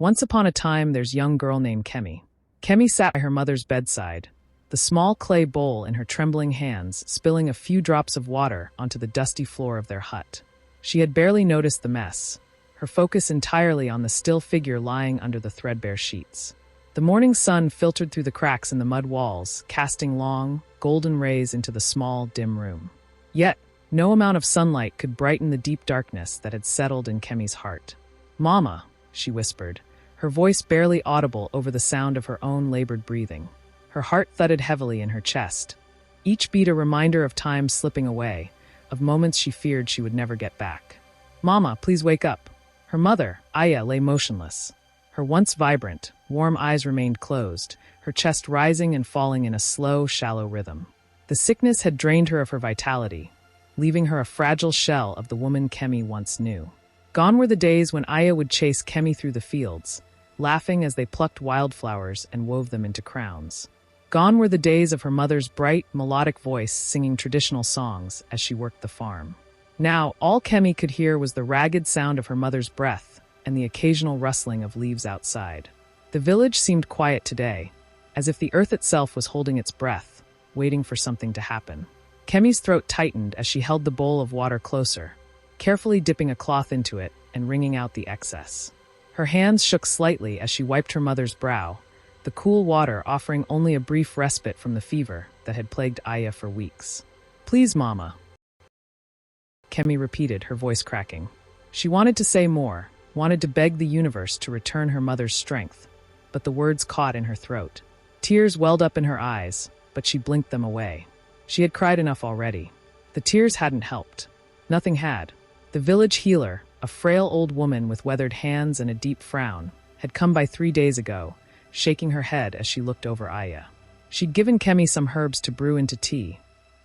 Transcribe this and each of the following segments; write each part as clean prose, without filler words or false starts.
Once upon a time, there's a young girl named Kemi. Kemi sat by her mother's bedside, the small clay bowl in her trembling hands, spilling a few drops of water onto the dusty floor of their hut. She had barely noticed the mess, her focus entirely on the still figure lying under the threadbare sheets. The morning sun filtered through the cracks in the mud walls, casting long, golden rays into the small, dim room. Yet, no amount of sunlight could brighten the deep darkness that had settled in Kemi's heart. "Mama," she whispered, her voice barely audible over the sound of her own labored breathing. Her heart thudded heavily in her chest, each beat a reminder of time slipping away, of moments she feared she would never get back. "Mama, please wake up." Her mother, Aya, lay motionless. Her once vibrant, warm eyes remained closed, her chest rising and falling in a slow, shallow rhythm. The sickness had drained her of her vitality, leaving her a fragile shell of the woman Kemi once knew. Gone were the days when Aya would chase Kemi through the fields, laughing as they plucked wildflowers and wove them into crowns. Gone were the days of her mother's bright, melodic voice singing traditional songs as she worked the farm. Now, all Kemi could hear was the ragged sound of her mother's breath and the occasional rustling of leaves outside. The village seemed quiet today, as if the earth itself was holding its breath, waiting for something to happen. Kemi's throat tightened as she held the bowl of water closer, carefully dipping a cloth into it and wringing out the excess. Her hands shook slightly as she wiped her mother's brow, the cool water offering only a brief respite from the fever that had plagued Aya for weeks. "Please, Mama," Kemi repeated, her voice cracking. She wanted to say more, wanted to beg the universe to return her mother's strength, but the words caught in her throat. Tears welled up in her eyes, but she blinked them away. She had cried enough already. The tears hadn't helped. Nothing had. The village healer, a frail old woman with weathered hands and a deep frown, had come by 3 days ago, shaking her head as she looked over Aya. She'd given Kemi some herbs to brew into tea,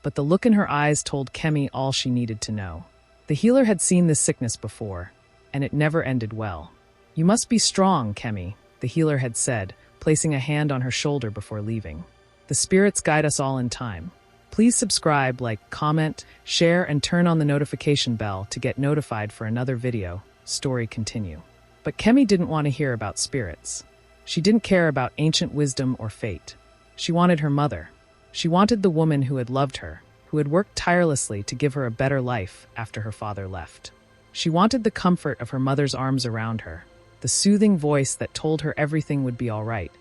but the look in her eyes told Kemi all she needed to know. The healer had seen this sickness before, and it never ended well. "You must be strong, Kemi," the healer had said, placing a hand on her shoulder before leaving. "The spirits guide us all in time. Please subscribe, like, comment, share, and turn on the notification bell to get notified for another video. Story continue." But Kemi didn't want to hear about spirits. She didn't care about ancient wisdom or fate. She wanted her mother. She wanted the woman who had loved her, who had worked tirelessly to give her a better life after her father left. She wanted the comfort of her mother's arms around her, the soothing voice that told her everything would be all right,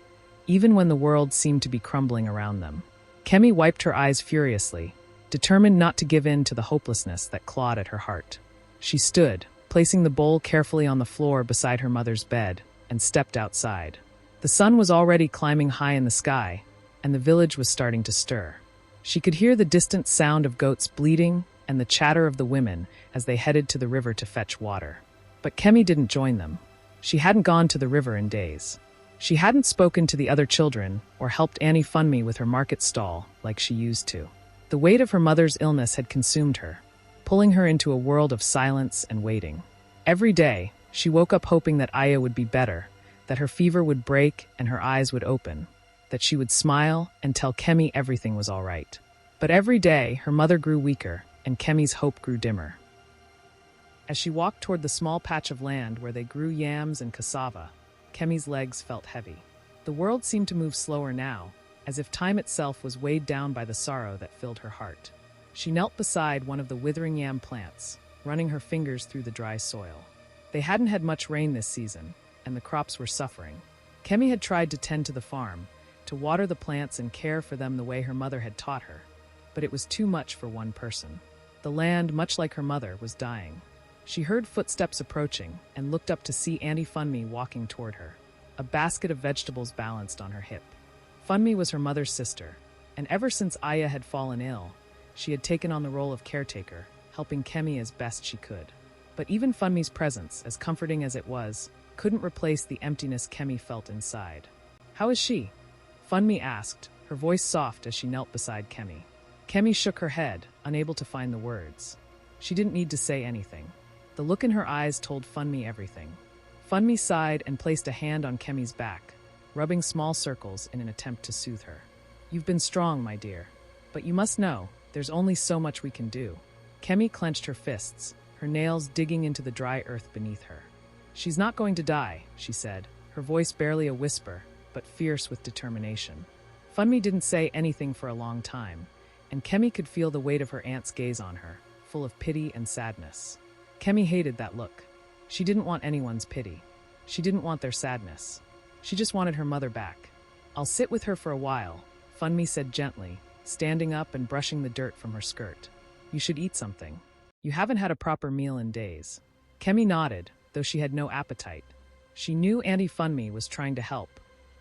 even when the world seemed to be crumbling around them. Kemi wiped her eyes furiously, determined not to give in to the hopelessness that clawed at her heart. She stood, placing the bowl carefully on the floor beside her mother's bed, and stepped outside. The sun was already climbing high in the sky, and the village was starting to stir. She could hear the distant sound of goats bleating and the chatter of the women as they headed to the river to fetch water. But Kemi didn't join them. She hadn't gone to the river in days. She hadn't spoken to the other children or helped Annie fund me with her market stall like she used to. The weight of her mother's illness had consumed her, pulling her into a world of silence and waiting. Every day, she woke up hoping that Aya would be better, that her fever would break and her eyes would open, that she would smile and tell Kemi everything was all right. But every day, her mother grew weaker, and Kemi's hope grew dimmer. As she walked toward the small patch of land where they grew yams and cassava, Kemi's legs felt heavy. The world seemed to move slower now, as if time itself was weighed down by the sorrow that filled her heart. She knelt beside one of the withering yam plants, running her fingers through the dry soil. They hadn't had much rain this season, and the crops were suffering. Kemi had tried to tend to the farm, to water the plants and care for them the way her mother had taught her, but it was too much for one person. The land, much like her mother, was dying. She heard footsteps approaching and looked up to see Auntie Funmi walking toward her, a basket of vegetables balanced on her hip. Funmi was her mother's sister, and ever since Aya had fallen ill, she had taken on the role of caretaker, helping Kemi as best she could. But even Funmi's presence, as comforting as it was, couldn't replace the emptiness Kemi felt inside. "How is she?" Funmi asked, her voice soft as she knelt beside Kemi. Kemi shook her head, unable to find the words. She didn't need to say anything. The look in her eyes told Funmi everything. Funmi sighed and placed a hand on Kemi's back, rubbing small circles in an attempt to soothe her. "You've been strong, my dear. But you must know, there's only so much we can do." Kemi clenched her fists, her nails digging into the dry earth beneath her. "She's not going to die," she said, her voice barely a whisper, but fierce with determination. Funmi didn't say anything for a long time, and Kemi could feel the weight of her aunt's gaze on her, full of pity and sadness. Kemi hated that look. She didn't want anyone's pity. She didn't want their sadness. She just wanted her mother back. "I'll sit with her for a while," Funmi said gently, standing up and brushing the dirt from her skirt. "You should eat something. You haven't had a proper meal in days." Kemi nodded, though she had no appetite. She knew Auntie Funmi was trying to help,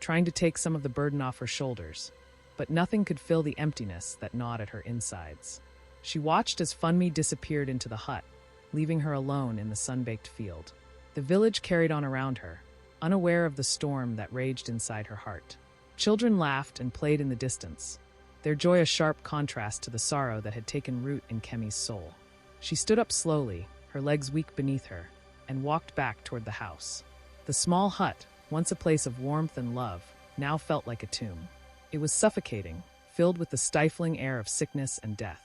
trying to take some of the burden off her shoulders, but nothing could fill the emptiness that gnawed at her insides. She watched as Funmi disappeared into the hut, leaving her alone in the sun-baked field. The village carried on around her, unaware of the storm that raged inside her heart. Children laughed and played in the distance, their joy a sharp contrast to the sorrow that had taken root in Kemi's soul. She stood up slowly, her legs weak beneath her, and walked back toward the house. The small hut, once a place of warmth and love, now felt like a tomb. It was suffocating, filled with the stifling air of sickness and death.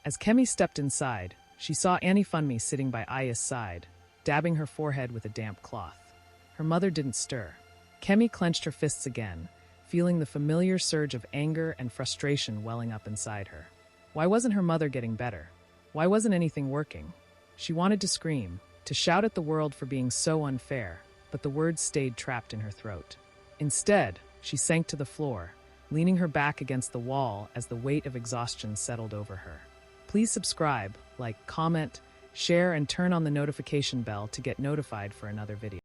As Kemi stepped inside, she saw Auntie Funmi sitting by Aya's side, dabbing her forehead with a damp cloth. Her mother didn't stir. Kemi clenched her fists again, feeling the familiar surge of anger and frustration welling up inside her. Why wasn't her mother getting better? Why wasn't anything working? She wanted to scream, to shout at the world for being so unfair, but the words stayed trapped in her throat. Instead, she sank to the floor, leaning her back against the wall as the weight of exhaustion settled over her. Please subscribe, like, comment, share, and turn on the notification bell to get notified for another video.